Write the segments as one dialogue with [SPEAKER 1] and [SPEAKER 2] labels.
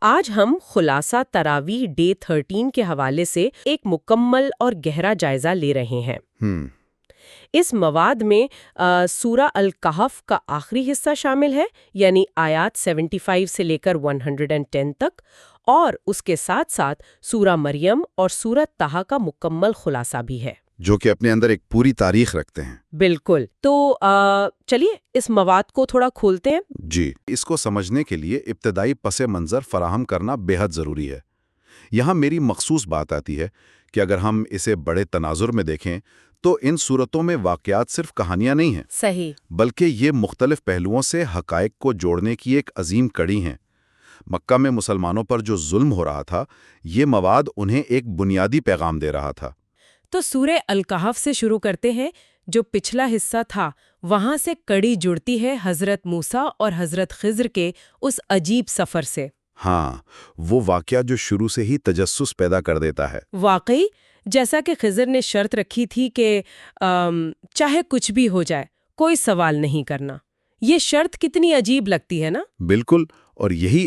[SPEAKER 1] آج ہم خلاصہ تراویح ڈے 13 کے حوالے سے ایک مکمل اور گہرا جائزہ لے رہے ہیں۔ اس مواد میں سورہ الکہف کا آخری حصہ شامل ہے، یعنی آیات 75 سے لے کر 110 تک، اور اس کے ساتھ ساتھ سورہ مریم اور سورہ طٰہٰ کا مکمل خلاصہ بھی ہے،
[SPEAKER 2] جو کہ اپنے اندر ایک پوری تاریخ رکھتے ہیں۔
[SPEAKER 1] بالکل۔ تو چلیے اس مواد کو تھوڑا کھولتے ہیں۔
[SPEAKER 2] جی، اس کو سمجھنے کے لیے ابتدائی پس منظر فراہم کرنا بے حد ضروری ہے۔ یہاں میری مخصوص بات آتی ہے کہ اگر ہم اسے بڑے تناظر میں دیکھیں تو ان صورتوں میں واقعات صرف کہانیاں نہیں ہیں،
[SPEAKER 1] صحیح،
[SPEAKER 2] بلکہ یہ مختلف پہلوؤں سے حقائق کو جوڑنے کی ایک عظیم کڑی ہیں۔ مکہ میں مسلمانوں پر جو ظلم ہو رہا تھا، یہ مواد انہیں ایک بنیادی پیغام دے رہا تھا۔
[SPEAKER 1] تو سورہ الکہف سے شروع کرتے ہیں۔ جو پچھلا حصہ تھا وہاں سے کڑی جڑتی ہے حضرت موسیٰ اور حضرت خضر کے اس عجیب سفر سے۔
[SPEAKER 2] ہاں، وہ واقعہ جو شروع سے ہی تجسس پیدا کر دیتا ہے۔
[SPEAKER 1] واقعی، جیسا کہ خضر نے شرط رکھی تھی کہ چاہے کچھ بھی ہو جائے کوئی سوال نہیں کرنا، یہ شرط کتنی عجیب لگتی ہے نا؟
[SPEAKER 2] بالکل، اور یہی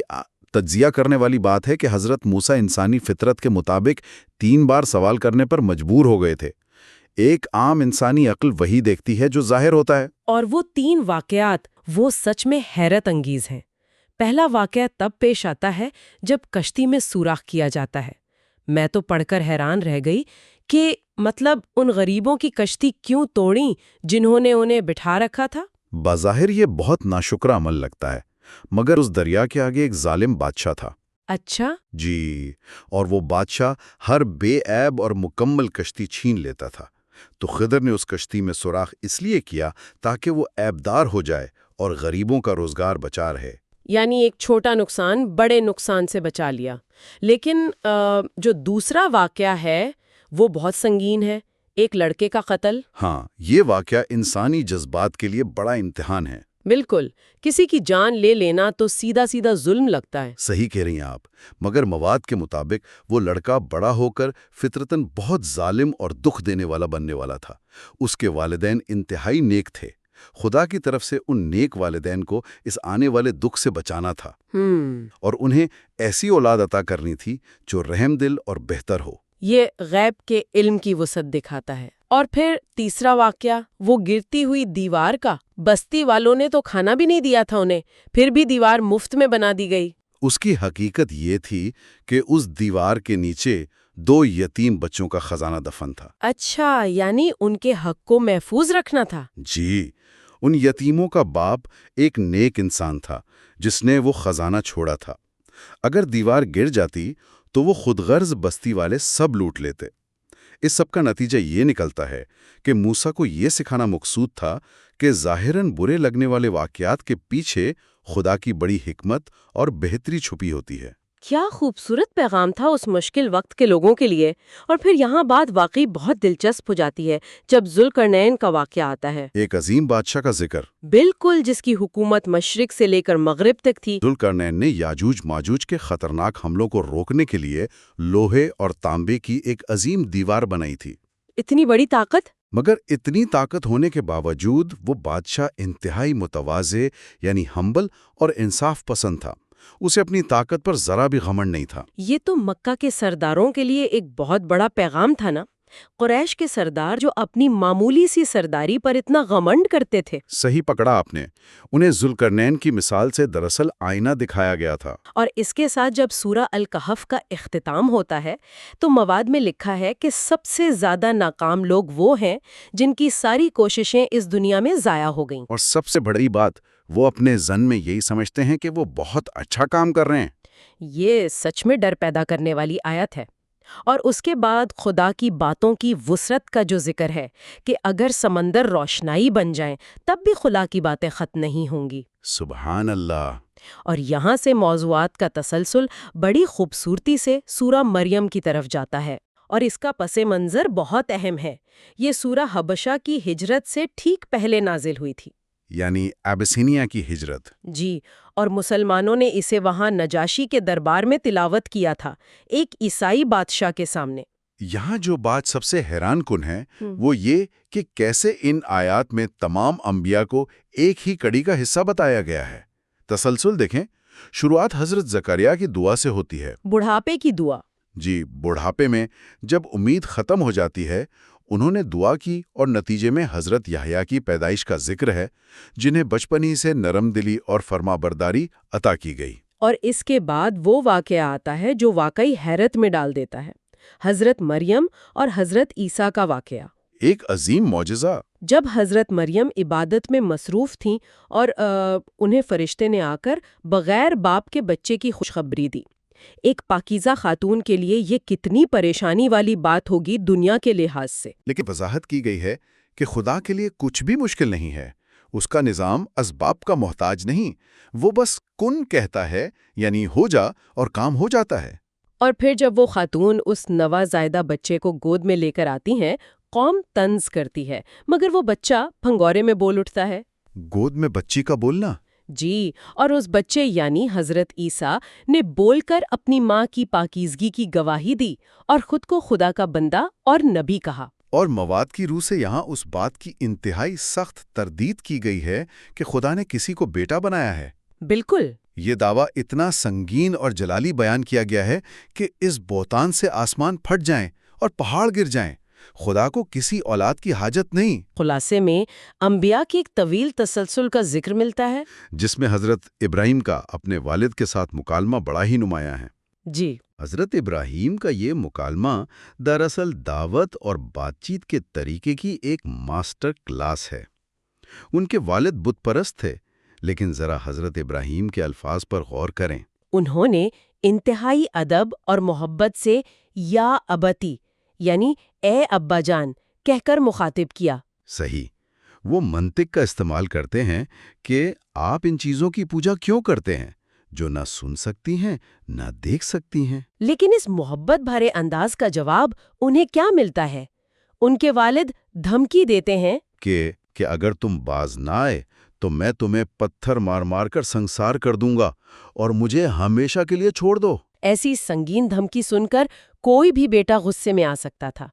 [SPEAKER 2] تجزیہ کرنے والی بات ہے کہ حضرت موسیٰ انسانی فطرت کے مطابق 3 بار سوال کرنے پر مجبور ہو گئے تھے۔ ایک عام انسانی عقل وہی دیکھتی ہے جو ظاہر ہوتا ہے،
[SPEAKER 1] اور وہ 3 واقعات وہ سچ میں حیرت انگیز ہیں۔ پہلا واقعہ تب پیش آتا ہے جب کشتی میں سوراخ کیا جاتا ہے۔ میں تو پڑھ کر حیران رہ گئی کہ مطلب ان غریبوں کی کشتی کیوں توڑیں جنہوں نے انہیں بٹھا رکھا تھا؟
[SPEAKER 2] بظاہر یہ بہت ناشکرا عمل لگتا ہے، مگر اس دریا کے آگے ایک ظالم بادشاہ تھا۔
[SPEAKER 1] اچھا؟
[SPEAKER 2] جی، اور وہ بادشاہ ہر بے عیب اور مکمل کشتی چھین لیتا تھا۔ تو خضر نے اس کشتی میں سوراخ اس لیے کیا تاکہ وہ عیبدار ہو جائے اور غریبوں کا روزگار بچا رہے۔
[SPEAKER 1] یعنی ایک چھوٹا نقصان بڑے نقصان سے بچا لیا۔ لیکن جو دوسرا واقعہ ہے وہ بہت سنگین ہے، ایک لڑکے کا قتل۔
[SPEAKER 2] ہاں، یہ واقعہ انسانی جذبات کے لیے بڑا امتحان ہے۔
[SPEAKER 1] بالکل، کسی کی جان لے لینا تو سیدھا سیدھا ظلم لگتا ہے۔
[SPEAKER 2] صحیح کہہ رہی ہیں آپ، مگر مواد کے مطابق وہ لڑکا بڑا ہو کر فطرتاً بہت ظالم اور دکھ دینے والا بننے والا تھا۔ اس کے والدین انتہائی نیک تھے۔ خدا کی طرف سے ان نیک والدین کو اس آنے والے دکھ سے بچانا تھا، اور انہیں ایسی اولاد عطا کرنی تھی جو رحم دل اور بہتر ہو۔
[SPEAKER 1] یہ غیب کے علم کی وسعت دکھاتا ہے۔ اور پھر تیسرا واقعہ، وہ گرتی ہوئی دیوار کا۔ بستی والوں نے تو کھانا بھی نہیں دیا تھا انہیں، پھر بھی دیوار مفت میں بنا دی گئی۔
[SPEAKER 2] اس کی حقیقت یہ تھی کہ اس دیوار کے نیچے 2 یتیم بچوں کا خزانہ دفن تھا۔
[SPEAKER 1] اچھا، یعنی ان کے حق کو محفوظ رکھنا تھا۔
[SPEAKER 2] جی، ان یتیموں کا باپ ایک نیک انسان تھا جس نے وہ خزانہ چھوڑا تھا۔ اگر دیوار گر جاتی تو وہ خود غرض بستی والے سب لوٹ لیتے۔ اس سب کا نتیجہ یہ نکلتا ہے کہ موسیٰ کو یہ سکھانا مقصود تھا کہ ظاہراً برے لگنے والے واقعات کے پیچھے خدا کی بڑی حکمت اور بہتری چھپی ہوتی ہے۔
[SPEAKER 1] کیا خوبصورت پیغام تھا اس مشکل وقت کے لوگوں کے لیے۔ اور پھر یہاں بات واقعی بہت دلچسپ ہو جاتی ہے جب ذوالقرنین کا واقعہ آتا ہے۔
[SPEAKER 2] ایک عظیم بادشاہ کا ذکر،
[SPEAKER 1] بالکل، جس کی حکومت مشرق سے لے کر مغرب تک تھی۔
[SPEAKER 2] ذوالقرنین نے یاجوج ماجوج کے خطرناک حملوں کو روکنے کے لیے لوہے اور تانبے کی ایک عظیم دیوار بنائی تھی۔
[SPEAKER 1] اتنی بڑی طاقت!
[SPEAKER 2] مگر اتنی طاقت ہونے کے باوجود وہ بادشاہ انتہائی متواضع، یعنی ہمبل اور انصاف پسند تھا۔ اسے اپنی طاقت پر ذرا بھی گھمنڈ نہیں تھا۔
[SPEAKER 1] یہ تو مکہ کے سرداروں کے لیے ایک بہت بڑا پیغام تھا نا، قریش کے سردار جو اپنی معمولی سی سرداری پر اتنا گھمنڈ کرتے تھے۔
[SPEAKER 2] صحیح پکڑا آپ نے، انہیں ذوالقرنین کی مثال سے دراصل آئینہ دکھایا گیا تھا۔
[SPEAKER 1] اور اس کے ساتھ جب سورہ الکہف کا اختتام ہوتا ہے تو مواد میں لکھا ہے کہ سب سے زیادہ ناکام لوگ وہ ہیں جن کی ساری کوششیں اس دنیا میں ضائع ہو گئیں۔
[SPEAKER 2] اور سب سے بڑی بات، وہ اپنے ذہن میں یہی سمجھتے ہیں کہ وہ بہت اچھا کام کر رہے ہیں۔
[SPEAKER 1] یہ سچ میں ڈر پیدا کرنے والی آیت ہے۔ اور اس کے بعد خدا کی باتوں کی وسعت کا جو ذکر ہے کہ اگر سمندر روشنائی بن جائیں تب بھی خدا کی باتیں ختم نہیں ہوں گی۔
[SPEAKER 2] سبحان اللہ!
[SPEAKER 1] اور یہاں سے موضوعات کا تسلسل بڑی خوبصورتی سے سورہ مریم کی طرف جاتا ہے، اور اس کا پس منظر بہت اہم ہے۔ یہ سورہ حبشہ کی ہجرت سے ٹھیک پہلے نازل ہوئی تھی،
[SPEAKER 2] یعنی ابسینیا کی ہجرت۔
[SPEAKER 1] جی، اور مسلمانوں نے اسے وہاں نجاشی کے دربار میں تلاوت کیا تھا، ایک عیسائی بادشاہ کے سامنے۔
[SPEAKER 2] یہاں جو بات سب سے حیران کن ہے وہ یہ کہ کیسے ان آیات میں تمام انبیاء کو ایک ہی کڑی کا حصہ بتایا گیا ہے۔ تسلسل دیکھیں، شروعات حضرت زکریا کی دعا سے ہوتی ہے۔
[SPEAKER 1] بڑھاپے کی دعا۔
[SPEAKER 2] جی، بڑھاپے میں جب امید ختم ہو جاتی ہے، انہوں نے دعا کی اور نتیجے میں حضرت یحییٰ کی پیدائش کا ذکر ہے، جنہیں بچپن ہی سے نرم دلی اور فرما برداری عطا کی گئی۔
[SPEAKER 1] اور اس کے بعد وہ واقعہ آتا ہے جو واقعی حیرت میں ڈال دیتا ہے، حضرت مریم اور حضرت عیسیٰ کا واقعہ۔
[SPEAKER 2] ایک عظیم معجزہ۔
[SPEAKER 1] جب حضرت مریم عبادت میں مصروف تھیں اور انہیں فرشتے نے آ کر بغیر باپ کے بچے کی خوشخبری دی۔ ایک پاکیزہ خاتون کے لیے یہ کتنی پریشانی والی بات ہوگی دنیا کے لحاظ سے۔
[SPEAKER 2] لیکن وضاحت کی گئی ہے کہ خدا کے لیے کچھ بھی مشکل نہیں ہے۔ اس کا نظام اسباب کا محتاج نہیں، وہ بس کن کہتا ہے، یعنی ہو جا، اور کام ہو جاتا ہے۔
[SPEAKER 1] اور پھر جب وہ خاتون اس نوزائیدہ بچے کو گود میں لے کر آتی ہیں، قوم طنز کرتی ہے، مگر وہ بچہ بھنگورے میں بول اٹھتا ہے۔
[SPEAKER 2] گود میں بچی کا بولنا؟
[SPEAKER 1] جی، اور اس بچے یعنی حضرت عیسیٰ نے بول کر اپنی ماں کی پاکیزگی کی گواہی دی اور خود کو خدا کا بندہ اور نبی کہا۔
[SPEAKER 2] اور مواد کی روح سے یہاں اس بات کی انتہائی سخت تردید کی گئی ہے کہ خدا نے کسی کو بیٹا بنایا ہے۔
[SPEAKER 1] بالکل۔
[SPEAKER 2] یہ دعویٰ اتنا سنگین اور جلالی بیان کیا گیا ہے کہ اس بہتان سے آسمان پھٹ جائیں اور پہاڑ گر جائیں۔ خدا کو کسی اولاد کی حاجت نہیں۔
[SPEAKER 1] خلاصے میں انبیاء کی ایک طویل تسلسل کا ذکر ملتا ہے،
[SPEAKER 2] جس میں حضرت ابراہیم کا اپنے والد کے ساتھ مکالمہ بڑا ہی نمایاں ہے۔
[SPEAKER 1] جی،
[SPEAKER 2] حضرت ابراہیم کا یہ مکالمہ دراصل دعوت اور بات چیت کے طریقے کی ایک ماسٹر کلاس ہے۔ ان کے والد بت پرست تھے، لیکن ذرا حضرت ابراہیم کے الفاظ پر غور کریں۔
[SPEAKER 1] انہوں نے انتہائی ادب اور محبت سے یا ابتی یعنی اے ابا جان کہہ کر مخاطب کیا۔
[SPEAKER 2] صحیح، وہ منطق کا استعمال کرتے ہیں کہ آپ ان چیزوں کی پوجا کیوں کرتے ہیں جو نہ سن سکتی ہیں نہ دیکھ سکتی ہیں۔
[SPEAKER 1] لیکن اس محبت بھرے انداز کا جواب انہیں کیا ملتا ہے؟ ان کے والد دھمکی دیتے ہیں
[SPEAKER 2] کہ اگر تم باز نہ آئے تو میں تمہیں پتھر مار مار کر سنسار کر دوں گا اور مجھے ہمیشہ کے لیے چھوڑ دو۔
[SPEAKER 1] ایسی سنگین دھمکی سن کر کوئی بھی بیٹا غصے میں آ سکتا تھا،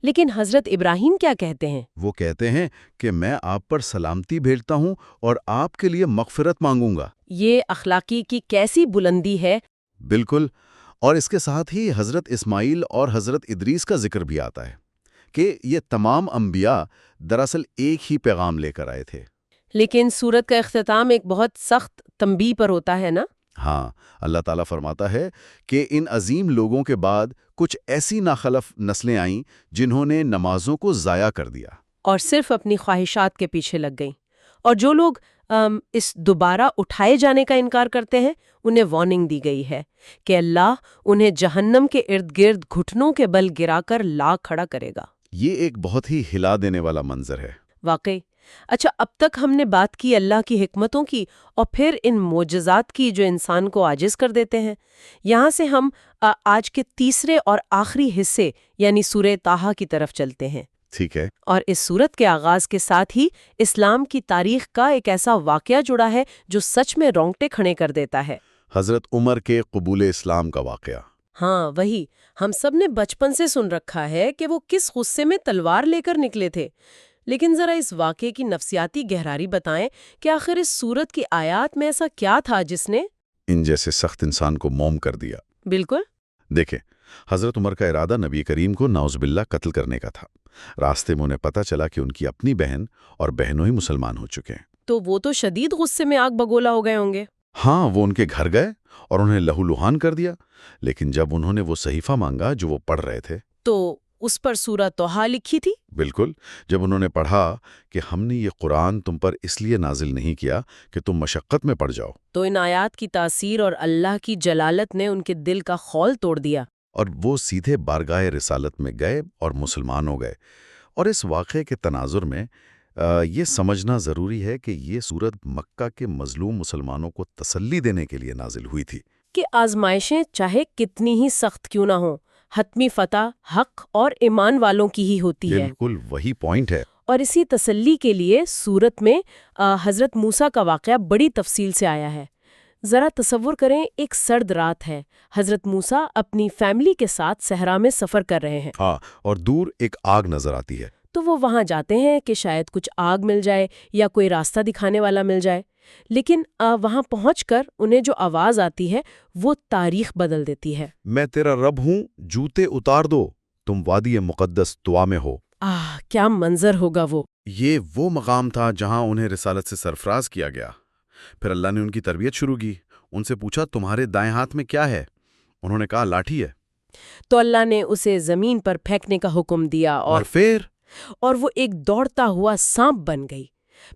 [SPEAKER 1] لیکن حضرت ابراہیم کیا کہتے ہیں؟
[SPEAKER 2] وہ کہتے ہیں کہ میں آپ پر سلامتی بھیجتا ہوں اور آپ کے لیے مغفرت مانگوں گا۔
[SPEAKER 1] یہ اخلاقی کی کیسی بلندی ہے!
[SPEAKER 2] بالکل، اور اس کے ساتھ ہی حضرت اسماعیل اور حضرت ادریس کا ذکر بھی آتا ہے کہ یہ تمام انبیاء دراصل ایک ہی پیغام لے کر آئے تھے۔
[SPEAKER 1] لیکن سورت کا اختتام ایک بہت سخت تنبیہ پر ہوتا ہے نا؟
[SPEAKER 2] ہاں، اللہ تعالیٰ فرماتا ہے کہ ان عظیم لوگوں کے بعد کچھ ایسی ناخلف نسلیں آئیں جنہوں نے نمازوں کو ضائع کر دیا
[SPEAKER 1] اور صرف اپنی خواہشات کے پیچھے لگ گئیں۔ اور جو لوگ اس دوبارہ اٹھائے جانے کا انکار کرتے ہیں، انہیں وارننگ دی گئی ہے کہ اللہ انہیں جہنم کے ارد گرد گھٹنوں کے بل گرا کر لا کھڑا کرے گا۔
[SPEAKER 2] یہ ایک بہت ہی ہلا دینے والا منظر ہے۔
[SPEAKER 1] واقعی۔ اچھا، اب تک ہم نے بات کی اللہ کی حکمتوں کی اور پھر ان معجزات کی جو انسان کو عاجز کر دیتے ہیں۔ یہاں سے ہم آج کے تیسرے اور آخری حصے یعنی سورہ طٰہٰ کی طرف چلتے ہیں۔
[SPEAKER 2] ٹھیک ہے۔
[SPEAKER 1] اور اس سورت کے آغاز کے ساتھ ہی اسلام کی تاریخ کا ایک ایسا واقعہ جڑا ہے جو سچ میں رونگٹے کھڑے کر دیتا ہے۔
[SPEAKER 2] حضرت عمر کے قبول اسلام کا واقعہ۔
[SPEAKER 1] ہاں، وہی ہم سب نے بچپن سے سن رکھا ہے کہ وہ کس غصے میں تلوار لے کر نکلے تھے، لیکن ذرا اس واقعے کی نفسیاتی گہرائی بتائیں کہ آخر اس سورت کی آیات میں ایسا کیا تھا جس نے
[SPEAKER 2] ان جیسے سخت انسان کو موم کر دیا۔
[SPEAKER 1] بالکل۔
[SPEAKER 2] دیکھیں، حضرت عمر کا ارادہ نبی کریم کو نعوذ باللہ قتل کرنے کا تھا۔ راستے میں انہیں پتہ چلا کہ ان کی اپنی بہن اور بہنوں ہی مسلمان ہو چکے ہیں۔
[SPEAKER 1] تو وہ تو شدید غصے میں آگ بگولا ہو گئے ہوں گے۔
[SPEAKER 2] ہاں، وہ ان کے گھر گئے اور انہیں لہو لہان کر دیا، لیکن جب انہوں نے وہ صحیفہ مانگا جو وہ پڑھ رہے تھے
[SPEAKER 1] تو اس پر سورہ طٰہٰ لکھی تھی۔
[SPEAKER 2] بالکل، جب انہوں نے پڑھا کہ ہم نے یہ قرآن تم پر اس لیے نازل نہیں کیا کہ تم مشقت میں پڑ جاؤ،
[SPEAKER 1] تو ان آیات کی تاثیر اور اللہ کی جلالت نے ان کے دل کا خول توڑ دیا،
[SPEAKER 2] اور وہ سیدھے بارگاہ رسالت میں گئے اور مسلمان ہو گئے۔ اور اس واقعے کے تناظر میں یہ سمجھنا ضروری ہے کہ یہ سورت مکہ کے مظلوم مسلمانوں کو تسلی دینے کے لیے نازل ہوئی تھی
[SPEAKER 1] کہ آزمائشیں چاہے کتنی ہی سخت کیوں نہ ہوں، حتمی فتح حق اور ایمان والوں کی ہی ہوتی ہے۔
[SPEAKER 2] بالکل وہی پوائنٹ ہے۔
[SPEAKER 1] اور اسی تسلی کے لیے سورت میں حضرت موسیٰ کا واقعہ بڑی تفصیل سے آیا ہے۔ ذرا تصور کریں، ایک سرد رات ہے، حضرت موسیٰ اپنی فیملی کے ساتھ صحرا میں سفر کر رہے ہیں۔
[SPEAKER 2] ہاں، اور دور ایک آگ نظر آتی ہے۔
[SPEAKER 1] تو وہ وہاں جاتے ہیں کہ شاید کچھ آگ مل جائے یا کوئی راستہ دکھانے والا مل جائے، لیکن وہاں پہنچ کر انہیں جو آواز آتی ہے وہ تاریخ بدل دیتی ہے۔
[SPEAKER 2] میں تیرا رب ہوں، جوتے اتار دو، تم وادی مقدس طوا میں ہو۔
[SPEAKER 1] کیا منظر ہوگا وہ!
[SPEAKER 2] یہ وہ مقام تھا جہاں انہیں رسالت سے سرفراز کیا گیا۔ پھر اللہ نے ان کی تربیت شروع کی، ان سے پوچھا تمہارے دائیں ہاتھ میں کیا ہے؟ انہوں نے کہا لاٹھی ہے۔
[SPEAKER 1] تو اللہ نے اسے زمین پر پھینکنے کا حکم دیا اور وہ ایک دوڑتا ہوا سانپ بن گئی۔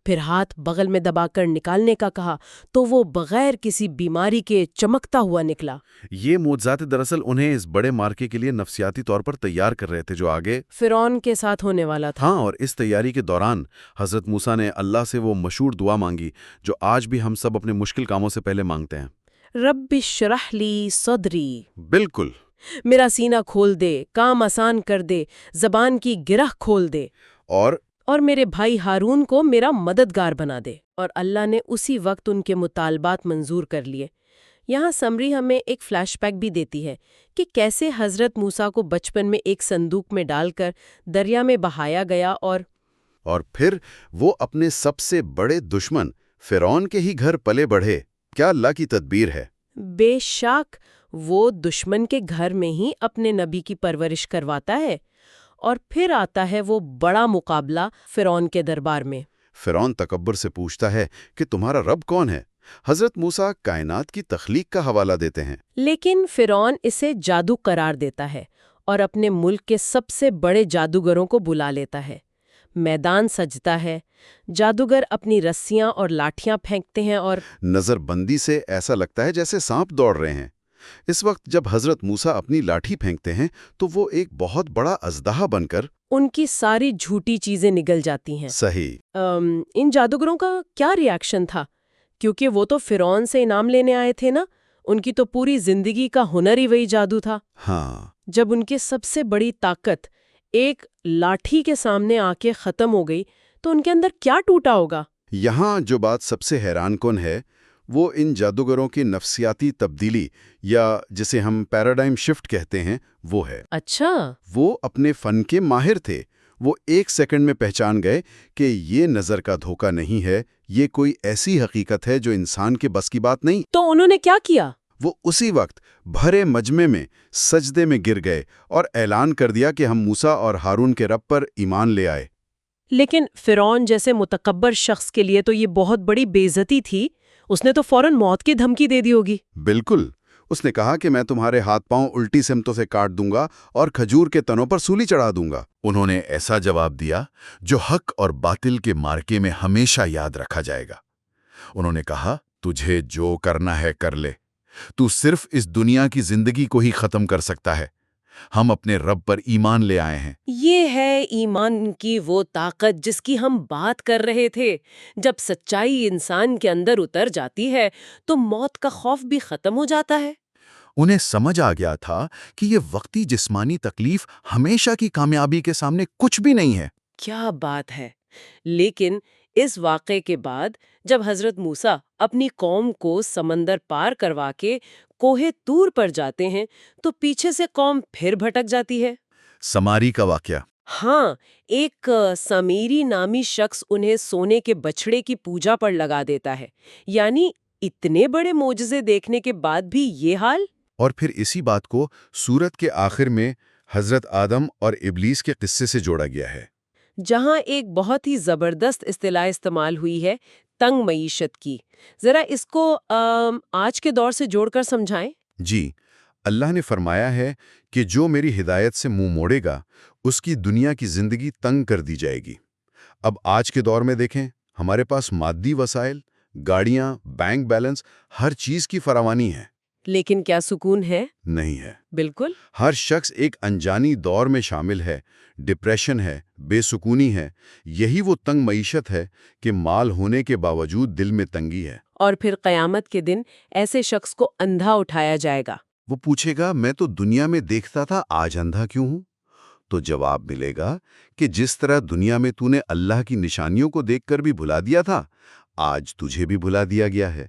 [SPEAKER 1] پھر ہاتھ بغل میں دبا کر نکالنے کا کہا تو وہ بغیر کسی بیماری کے چمکتا ہوا نکلا۔
[SPEAKER 2] یہ معجزات دراصل انہیں اس بڑے مارکے کے لیے نفسیاتی طور پر تیار کر رہے تھے جو آگے
[SPEAKER 1] فرعون کے ساتھ ہونے والا تھا۔
[SPEAKER 2] ہاں، اور اس تیاری کے دوران حضرت موسیٰ نے اللہ سے وہ مشہور دعا مانگی جو آج بھی ہم سب اپنے مشکل کاموں سے پہلے مانگتے ہیں،
[SPEAKER 1] رب اشرح لی صدری۔
[SPEAKER 2] بالکل،
[SPEAKER 1] میرا سینہ کھول دے، کام آسان کر دے، زبان کی گرہ کھول دے، اور میرے بھائی ہارون کو میرا مددگار بنا دے۔ اور اللہ نے اسی وقت ان کے مطالبات منظور کر لیے۔ یہاں سمری ہمیں ایک فلیش بیک بھی دیتی ہے کہ کیسے حضرت موسیٰ کو بچپن میں ایک صندوق میں ڈال کر دریا میں بہایا گیا اور
[SPEAKER 2] پھر وہ اپنے سب سے بڑے دشمن فرعون کے ہی گھر پلے بڑھے۔ کیا اللہ کی تدبیر ہے!
[SPEAKER 1] بے شک وہ دشمن کے گھر میں ہی اپنے نبی کی پرورش کرواتا ہے، اور پھر آتا ہے وہ بڑا مقابلہ فرعون کے دربار میں۔
[SPEAKER 2] فرعون تکبر سے پوچھتا ہے کہ تمہارا رب کون ہے؟ حضرت موسیٰ کائنات کی تخلیق کا حوالہ دیتے ہیں،
[SPEAKER 1] لیکن فرعون اسے جادو قرار دیتا ہے اور اپنے ملک کے سب سے بڑے جادوگروں کو بلا لیتا ہے۔ میدان سجتا ہے، جادوگر اپنی رسیاں اور لاٹھیاں پھینکتے ہیں اور
[SPEAKER 2] نظر بندی سے ایسا لگتا ہے جیسے سانپ دوڑ رہے ہیں۔ اس وقت جب حضرت موسیٰ اپنی لاٹھی پھینکتے ہیں تو وہ ایک بہت بڑا اژدہا بن کر
[SPEAKER 1] ان کی ساری جھوٹی چیزیں نگل جاتی ہیں۔
[SPEAKER 2] صحیح۔
[SPEAKER 1] ان جادوگروں کا کیا ری ایکشن تھا؟ کیونکہ وہ تو فرعون سے انعام لینے آئے تھے نا، ان کی تو پوری زندگی کا ہنر ہی وہی جادو تھا۔
[SPEAKER 2] ہاں،
[SPEAKER 1] جب ان کی سب سے بڑی طاقت ایک لاٹھی کے سامنے آ کے ختم ہو گئی تو ان کے اندر کیا ٹوٹا ہوگا؟
[SPEAKER 2] یہاں جو بات سب سے حیران کن ہے وہ ان جادوگروں کی نفسیاتی تبدیلی، یا جسے ہم پیراڈائم شفٹ کہتے ہیں، وہ ہے۔
[SPEAKER 1] اچھا،
[SPEAKER 2] وہ اپنے فن کے ماہر تھے۔ وہ ایک سیکنڈ میں پہچان گئے کہ یہ نظر کا دھوکہ نہیں ہے، یہ کوئی ایسی حقیقت ہے جو انسان کے بس کی بات نہیں۔
[SPEAKER 1] تو انہوں نے کیا کیا؟
[SPEAKER 2] وہ اسی وقت بھرے مجمع میں سجدے میں گر گئے اور اعلان کر دیا کہ ہم موسیٰ اور ہارون کے رب پر ایمان لے آئے۔
[SPEAKER 1] لیکن فرعون جیسے متکبر شخص کے لیے تو یہ بہت بڑی بے عزتی تھی۔ اس نے تو فوراً موت کی دھمکی دے دی ہوگی۔
[SPEAKER 2] بالکل، اس نے کہا کہ میں تمہارے ہاتھ پاؤں الٹی سمتوں سے کاٹ دوں گا اور کھجور کے تنوں پر سولی چڑھا دوں گا۔ انہوں نے ایسا جواب دیا جو حق اور باطل کے مارکے میں ہمیشہ یاد رکھا جائے گا۔ انہوں نے کہا، تجھے جو کرنا ہے کر لے، تو صرف اس دنیا کی زندگی کو ہی ختم کر سکتا ہے، ہم اپنے رب پر ایمان لے آئے ہیں۔
[SPEAKER 1] یہ ہے ایمان کی وہ طاقت جس کی ہم بات کر رہے تھے۔ جب سچائی انسان کے اندر اتر جاتی ہے تو موت کا خوف بھی ختم ہو جاتا ہے۔
[SPEAKER 2] انہیں سمجھ آ گیا تھا کہ یہ وقتی جسمانی تکلیف ہمیشہ کی کامیابی کے سامنے کچھ بھی نہیں ہے۔
[SPEAKER 1] کیا بات ہے! لیکن اس واقعے کے بعد جب حضرت موسیٰ اپنی قوم کو سمندر پار کروا کے کوہ طور پر جاتے ہیں تو پیچھے سے قوم پھر بھٹک جاتی ہے۔
[SPEAKER 2] سماری کا واقعہ۔
[SPEAKER 1] ہاں، ایک سمیری نامی شخص انہیں سونے کے بچھڑے کی پوجا پر لگا دیتا ہے۔ یعنی اتنے بڑے معجزے دیکھنے کے بعد بھی یہ حال؟
[SPEAKER 2] اور پھر اسی بات کو سورت کے آخر میں حضرت آدم اور ابلیس کے قصے سے جوڑا گیا ہے،
[SPEAKER 1] جہاں ایک بہت ہی زبردست اصطلاح استعمال ہوئی ہے، تنگ معیشت کی۔ ذرا اس کو آج کے دور سے جوڑ کر سمجھائیں۔
[SPEAKER 2] جی، اللہ نے فرمایا ہے کہ جو میری ہدایت سے منہ موڑے گا اس کی دنیا کی زندگی تنگ کر دی جائے گی۔ اب آج کے دور میں دیکھیں، ہمارے پاس مادی وسائل، گاڑیاں، بینک بیلنس، ہر چیز کی فراوانی ہے،
[SPEAKER 1] لیکن کیا سکون ہے؟
[SPEAKER 2] نہیں ہے۔
[SPEAKER 1] بالکل۔
[SPEAKER 2] ہر شخص ایک انجانی دور میں شامل ہے، ڈپریشن ہے، بے سکونی ہے۔ یہی وہ تنگ معیشت ہے کہ مال ہونے کے باوجود دل میں تنگی ہے۔
[SPEAKER 1] اور پھر قیامت کے دن ایسے شخص کو اندھا اٹھایا جائے گا۔
[SPEAKER 2] وہ پوچھے گا، میں تو دنیا میں دیکھتا تھا، آج اندھا کیوں ہوں؟ تو جواب ملے گا کہ جس طرح دنیا میں تو نے اللہ کی نشانیوں کو دیکھ کر بھی بھلا دیا تھا، آج تجھے بھی بھلا دیا گیا ہے۔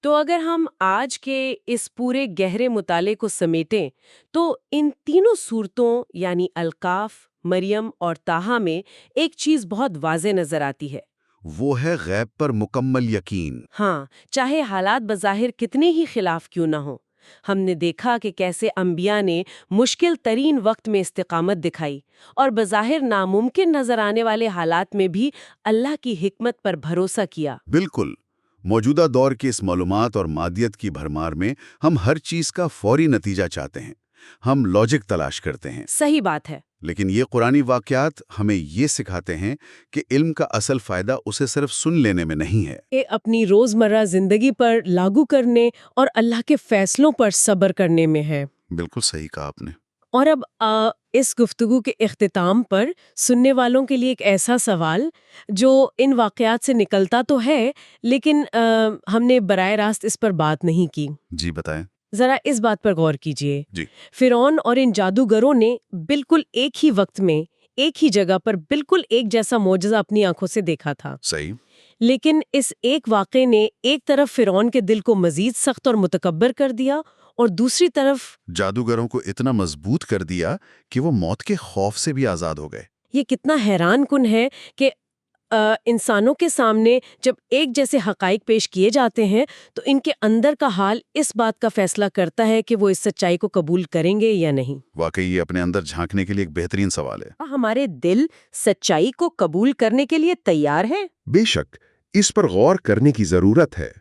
[SPEAKER 1] تو اگر ہم آج کے اس پورے گہرے مطالعے کو سمیٹیں تو ان تینوں صورتوں یعنی الکاف، مریم اور طٰہٰ میں ایک چیز بہت واضح نظر آتی ہے۔
[SPEAKER 2] وہ ہے غیب پر مکمل یقین۔
[SPEAKER 1] ہاں، چاہے حالات بظاہر کتنے ہی خلاف کیوں نہ ہوں۔ ہم نے دیکھا کہ کیسے انبیاء نے مشکل ترین وقت میں استقامت دکھائی اور بظاہر ناممکن نظر آنے والے حالات میں بھی اللہ کی حکمت پر بھروسہ کیا۔
[SPEAKER 2] بالکل۔ موجودہ دور کے اس معلومات اور مادیت کی بھرمار میں ہم ہر چیز کا فوری نتیجہ چاہتے ہیں، ہم لاجک تلاش کرتے ہیں۔
[SPEAKER 1] صحیح بات ہے۔
[SPEAKER 2] لیکن یہ قرآنی واقعات ہمیں یہ سکھاتے ہیں کہ علم کا اصل فائدہ اسے صرف سن لینے میں نہیں ہے،
[SPEAKER 1] کہ اپنی روزمرہ زندگی پر لاگو کرنے اور اللہ کے فیصلوں پر صبر کرنے میں ہے۔
[SPEAKER 2] بالکل صحیح کہا آپ نے۔
[SPEAKER 1] اور اب اس گفتگو کے اختتام پر سننے والوں کے لیے ایک ایسا سوال جو ان واقعات سے نکلتا تو ہے، لیکن ہم نے براہ راست اس پر بات نہیں کی۔
[SPEAKER 2] جی بتائیں۔
[SPEAKER 1] ذرا اس بات پر غور کیجئے۔
[SPEAKER 2] جی۔
[SPEAKER 1] فرعون اور ان جادوگروں نے بالکل ایک ہی وقت میں ایک ہی جگہ پر بالکل ایک جیسا معجزہ اپنی آنکھوں سے دیکھا تھا۔
[SPEAKER 2] صحیح۔
[SPEAKER 1] لیکن اس ایک واقعے نے ایک طرف فرعون کے دل کو مزید سخت اور متکبر کر دیا اور دوسری طرف
[SPEAKER 2] جادوگروں کو اتنا مضبوط کر دیا کہ وہ موت کے خوف سے بھی آزاد ہو گئے۔
[SPEAKER 1] یہ کتنا حیران کن ہے کہ انسانوں کے سامنے جب ایک جیسے حقائق پیش کیے جاتے ہیں تو ان کے اندر کا حال اس بات کا فیصلہ کرتا ہے کہ وہ اس سچائی کو قبول کریں گے یا نہیں۔
[SPEAKER 2] واقعی یہ اپنے اندر جھانکنے کے لیے ایک بہترین سوال ہے۔
[SPEAKER 1] ہمارے دل سچائی کو قبول کرنے کے لیے تیار ہیں؟
[SPEAKER 3] بے شک اس پر غور کرنے کی ضرورت ہے۔